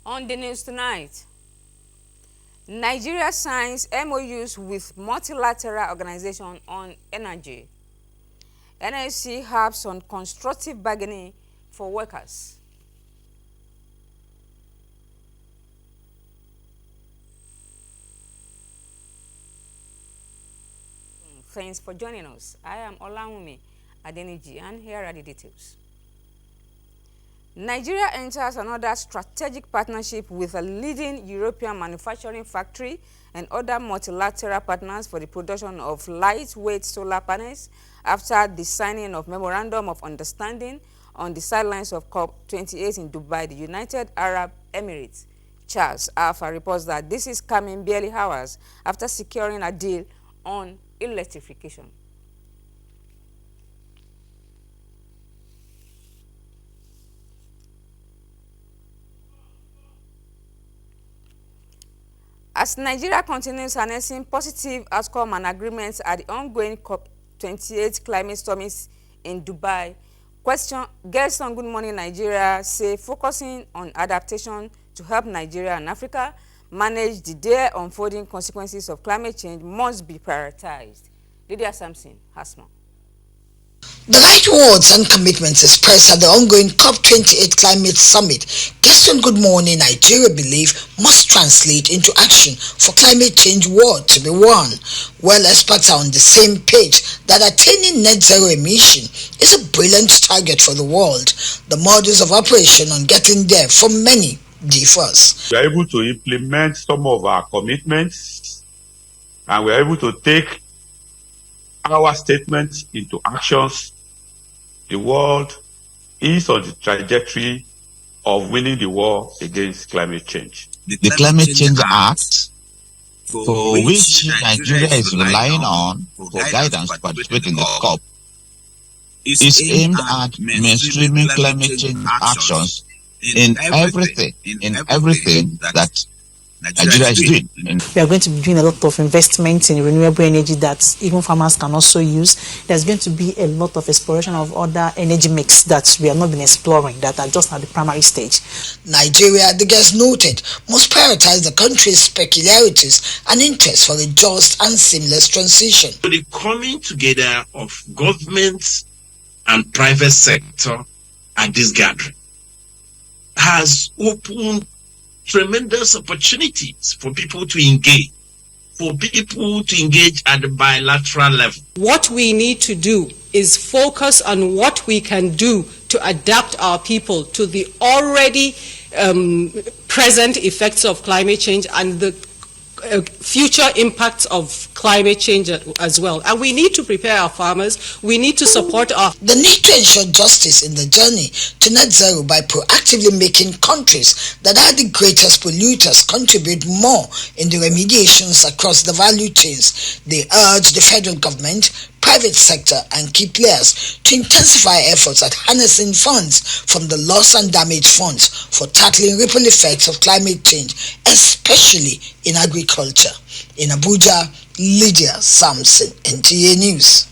On the news tonight, Nigeria signs MOUs with multilateral organization on energy. NLC harps on constructive bargaining for workers. Thanks for joining us. I am Olanwumi Adeniji, and here are the details. Nigeria enters another strategic partnership with a leading European manufacturing factory and other multilateral partners for the production of lightweight solar panels after the signing of Memorandum of Understanding on the sidelines of COP28 in Dubai, the United Arab Emirates. Charles Alpha reports that this is coming barely hours after securing a deal on electrification. As Nigeria continues harnessing positive outcome and agreements at the ongoing COP28 climate summit in Dubai, guests on Good Morning Nigeria say focusing on adaptation to help Nigeria and Africa manage the there unfolding consequences of climate change must be prioritized. Lydia Sampson has more. The light words and commitments expressed at the ongoing COP28 Climate Summit, guests on Good Morning Nigeria believe must translate into action for climate change war to be won. While experts are on the same page that attaining net zero emission is a brilliant target for the world, the models of operation on getting there for many differs. We are able to implement some of our commitments, and we are able to take our statements into actions. The world is on the trajectory of winning the war against climate change. The Climate Change Act, for which Nigeria is relying on for guidance to participate in the COP, is aimed at mainstreaming climate change actions in everything that Nigeria is doing. We are going to be doing a lot of investments in renewable energy that even farmers can also use. There's going to be a lot of exploration of other energy mix that we have not been exploring, that are just at the primary stage. Nigeria, the guest noted, must prioritize the country's peculiarities and interests for a just and seamless transition. The coming together of government and private sector at this gathering has opened tremendous opportunities for people to engage, at the bilateral level. What we need to do is focus on what we can do to adapt our people to the already present effects of climate change and the future impacts of climate change as well. And we need to prepare our farmers. We need to support our... The need to ensure justice in the journey to net zero by proactively making countries that are the greatest polluters contribute more in the remediations across the value chains. They urge the federal government, private sector and key players to intensify efforts at harnessing funds from the loss and damage funds for tackling ripple effects of climate change, especially in agriculture. In Abuja, Lydia Sampson, NTA News.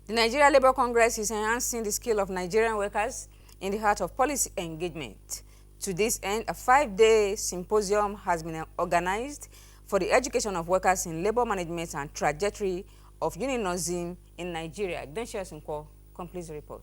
The Nigeria Labour Congress is enhancing the skill of Nigerian workers in the heart of policy engagement. To this end, a 5-day symposium has been organized for the education of workers in labor management and trajectory of unionism in Nigeria. Densia Sunko completes the report.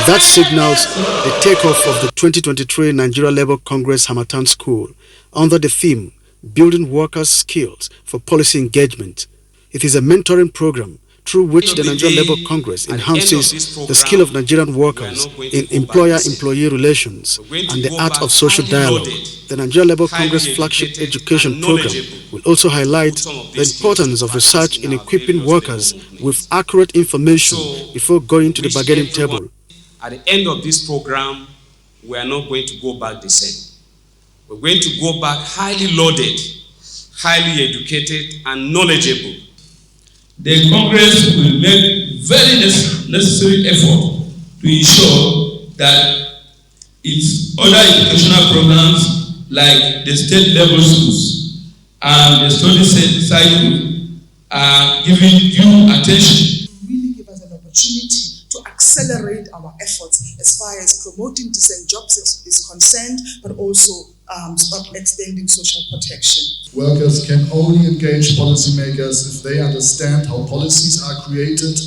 That signals the takeoff of the 2023 Nigeria Labour Congress Hamatan School under the theme Building Workers' Skills for Policy Engagement. It is a mentoring program through which the Nigeria Labour Congress enhances the skill of Nigerian workers in employer-employee relations and the art of social dialogue. The Nigeria Labour Congress flagship education program will also highlight the importance of research in equipping workers with accurate information before going to the bargaining table. At the end of this program, we are not going to go back the same. We're going to go back highly loaded, highly educated, and knowledgeable. The Congress will make very necessary effort to ensure that its other educational programs like the state level schools and the study cycle are given due attention. Really give us an opportunity to accelerate our efforts as far as promoting decent jobs is concerned, but also extending social protection. Workers can only engage policymakers if they understand how policies are created.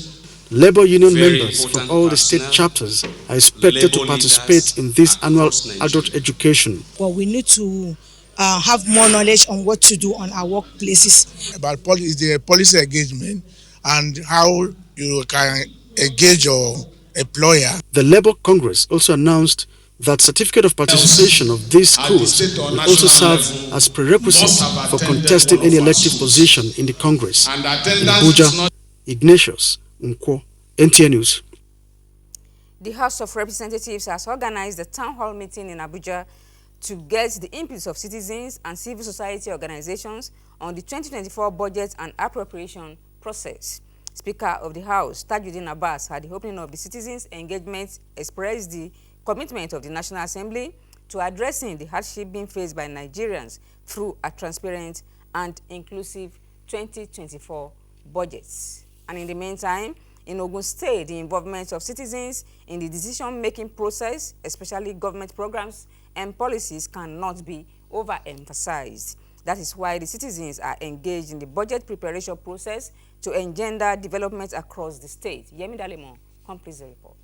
Labour union members from all the state chapters are expected to participate in this annual adult education. Well, we need to have more knowledge on what to do on our workplaces. About the policy engagement and how you can engage your employer. The Labour Congress also announced that certificate of participation of these schools will also serve as prerequisite for contesting any elective position in the Congress. In Abuja, Ignatius Nkwo, NTA News. The House of Representatives has organized a town hall meeting in Abuja to get the inputs of citizens and civil society organizations on the 2024 budget and appropriation process. Speaker of the House, Tajuddin Abbas, at the opening of the citizens' engagement, expressed the commitment of the National Assembly to addressing the hardship being faced by Nigerians through a transparent and inclusive 2024 budget. And in the meantime, in Ogun State, the involvement of citizens in the decision-making process, especially government programs and policies, cannot be overemphasized. That is why the citizens are engaged in the budget preparation process to engender development across the state. Yemi Dalemo completes the report.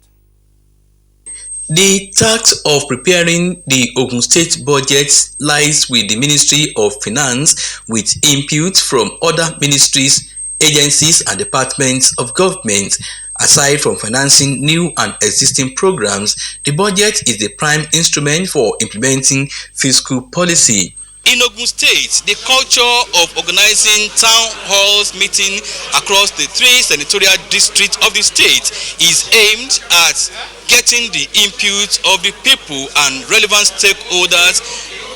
The task of preparing the Ogun State budget lies with the Ministry of Finance, with input from other ministries, agencies and departments of government. Aside from financing new and existing programs, the budget is the prime instrument for implementing fiscal policy. In Ogun State, the culture of organizing town halls meeting across the 3 senatorial districts of the state is aimed at getting the input of the people and relevant stakeholders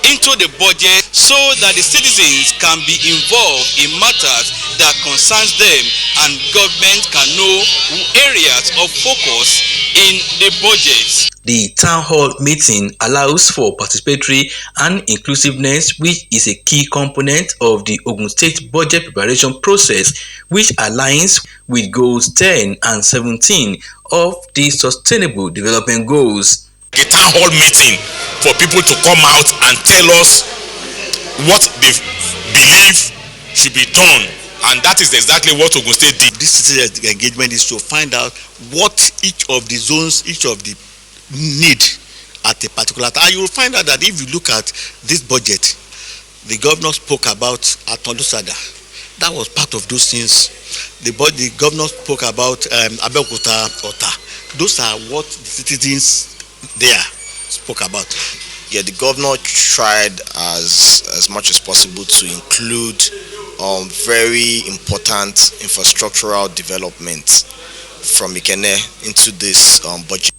into the budget so that the citizens can be involved in matters that concerns them and government can know areas of focus in the budget. The town hall meeting allows for participatory and inclusiveness, which is a key component of the Ogun State budget preparation process, which aligns with goals 10 and 17 of the Sustainable Development Goals. A town hall meeting for people to come out and tell us what they believe should be done, and that is exactly what Ogun State did. This citizen engagement is to find out what each of the zones, each of the need at a particular time. And you will find out that if you look at this budget, the governor spoke about Atolusada. That was part of those things. The governor spoke about Abeokuta Ota. Those are what the citizens there spoke about. Yeah, the governor tried as much as possible to include very important infrastructural development from Ikene into this budget.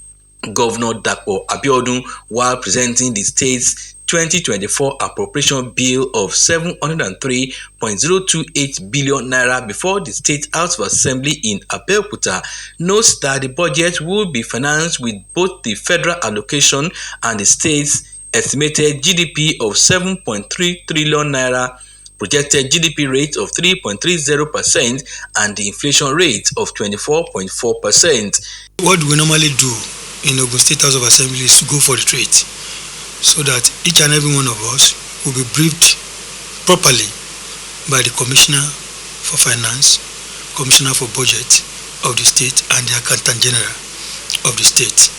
Governor Dapo Abiodun, while presenting the state's 2024 appropriation bill of 703.028 billion naira before the State House of Assembly in Abeokuta, notes that the budget will be financed with both the federal allocation and the state's estimated GDP of 7.3 trillion naira, projected GDP rate of 3.30% and the inflation rate of 24.4%. What we normally do in Ogun State House of Assembly is to go for the trade, so that each and every one of us will be briefed properly by the Commissioner for Finance, Commissioner for Budget of the state and the Accountant General of the state.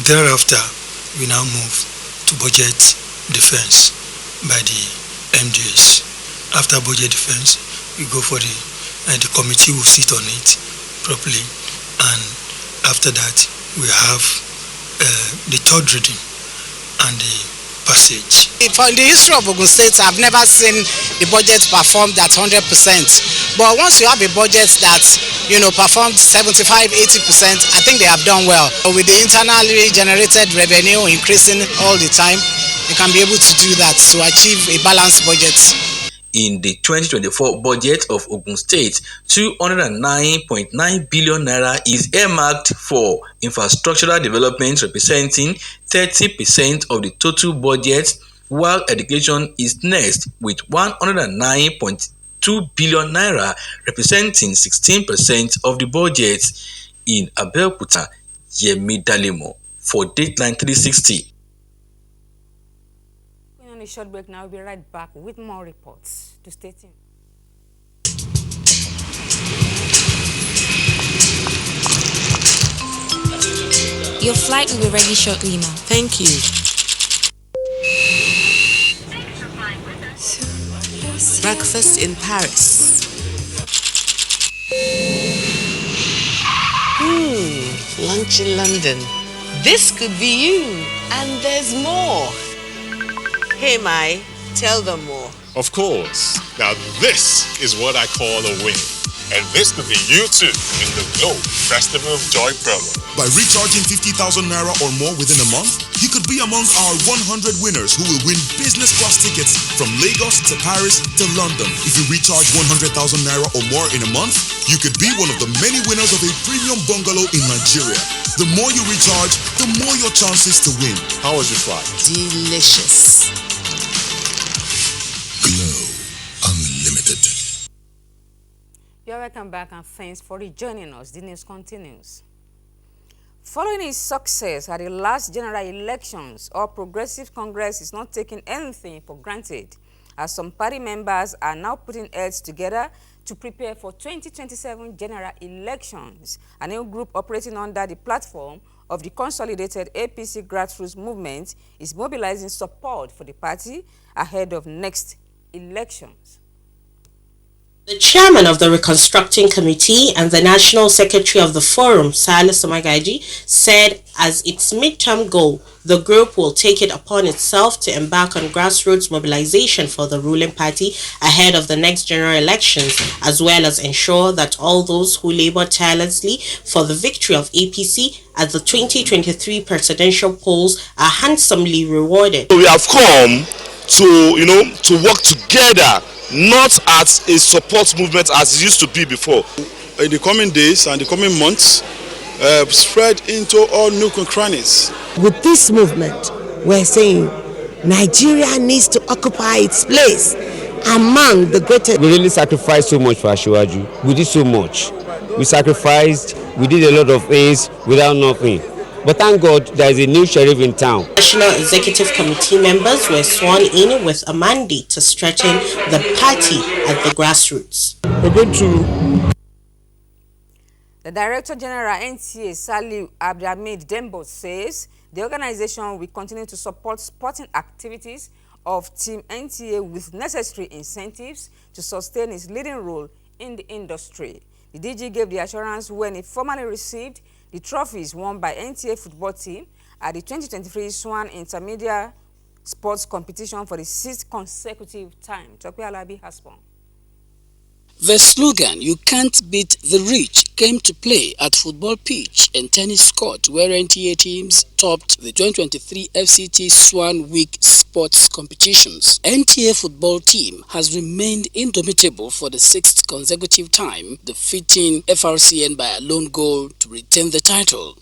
Thereafter, we now move to budget defense by the MDS. After budget defense, we go for the committee will sit on it properly, and after that we have the third reading and the passage. For the history of Ogun State, I've never seen the budget performed at 100%. But once you have a budget that, performed 75-80%, I think they have done well. With the internally generated revenue increasing all the time, you can be able to do that to achieve a balanced budget. In the 2024 budget of Ogun State, 209.9 billion naira is earmarked for infrastructural development, representing 30% of the total budget, while education is next with 109.2 billion naira, representing 16% of the budget. In Abeokuta, Yemi Dalimo for Dateline 360. Going on a short break now, we'll be right back with more reports. To stay tuned. Your flight will be ready shortly, ma'am. Thank you. Breakfast in Paris. Lunch in London. This could be you. And there's more. Hey, Mai, tell them more. Of course. Now this is what I call a win. And this could be you too in the Globe Festival of Joy promo. By recharging 50,000 Naira or more within a month, you could be among our 100 winners who will win business class tickets from Lagos to Paris to London. If you recharge 100,000 Naira or more in a month, you could be one of the many winners of a premium bungalow in Nigeria. The more you recharge, the more your chances to win. How was your flight? Delicious. Glow Unlimited. You're welcome back and thanks for rejoining us. The news continues. Following his success at the last general elections, All Progressive Congress is not taking anything for granted, as some party members are now putting heads together to prepare for 2027 general elections. A new group operating under the platform of the consolidated APC grassroots movement is mobilizing support for the party ahead of next elections. The chairman of the Reconstructing Committee and the National Secretary of the Forum, Silas Omagaji, said as its midterm goal, the group will take it upon itself to embark on grassroots mobilization for the ruling party ahead of the next general elections, as well as ensure that all those who labor tirelessly for the victory of APC at the 2023 presidential polls are handsomely rewarded. We have come to work together, not as a support movement as it used to be before. In the coming days and the coming months, spread into all nook and crannies. With this movement, we're saying Nigeria needs to occupy its place among the greatest. We really sacrificed so much for Asiwaju. We did so much. We sacrificed, we did a lot of things without nothing. But thank God there is a new sheriff in town. National Executive Committee members were sworn in with a mandate to strengthen the party at the grassroots. We're going to... The Director General NTA Saliu Abdulhamid Dembo says the organization will continue to support sporting activities of Team NTA with necessary incentives to sustain its leading role in the industry. The DG gave the assurance when he formally received the trophies won by NTA football team at the 2023 Swan Intermediate Sports Competition for the 6th consecutive time. Tokwe Alabi has one. The slogan, "You can't beat the rich," came to play at football pitch and tennis court where NTA teams topped the 2023 FCT Swan Week sports competitions. NTA football team has remained indomitable for the 6th consecutive time, defeating FRCN by a lone goal to retain the title.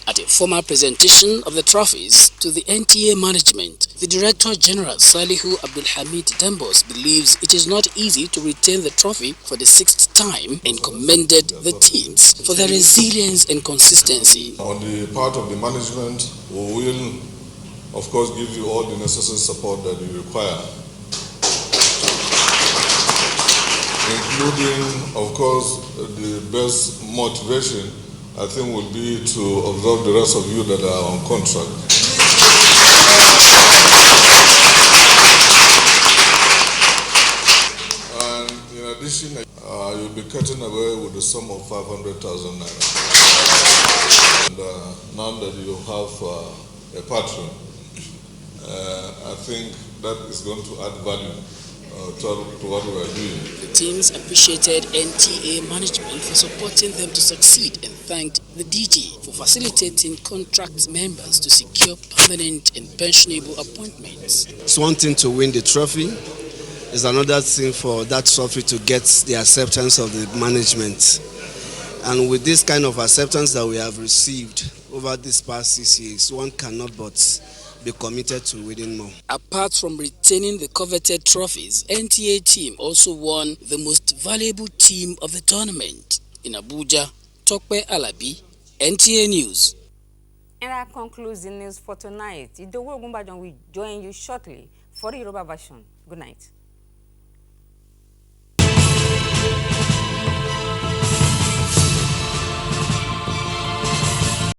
At a formal presentation of the trophies to the NTA management, the Director General Salihu Abdulhamid Dembos believes it is not easy to retain the trophy for the 6th time and commended the teams for their resilience and consistency. On the part of the management, we will, of course, give you all the necessary support that you require, including, of course, the best motivation I think will be to observe the rest of you that are on contract. And in addition, you'll be cutting away with the sum of 500,000 naira. And now that you have a patron, I think that is going to add value to what we are doing. The teams appreciated NTA management for supporting them to succeed and thanked the DG for facilitating contract members to secure permanent and pensionable appointments. It's one thing to win the trophy. It's another thing for that trophy to get the acceptance of the management. And with this kind of acceptance that we have received over these past 6 years, one cannot but be committed to winning more. Apart from retaining the coveted trophies, NTA team also won the most valuable team of the tournament. In Abuja, Tokpe Alabi, NTA News. And that concludes the news for tonight. Idowu Ogunbajan will join you shortly for the Yoruba version. Good night.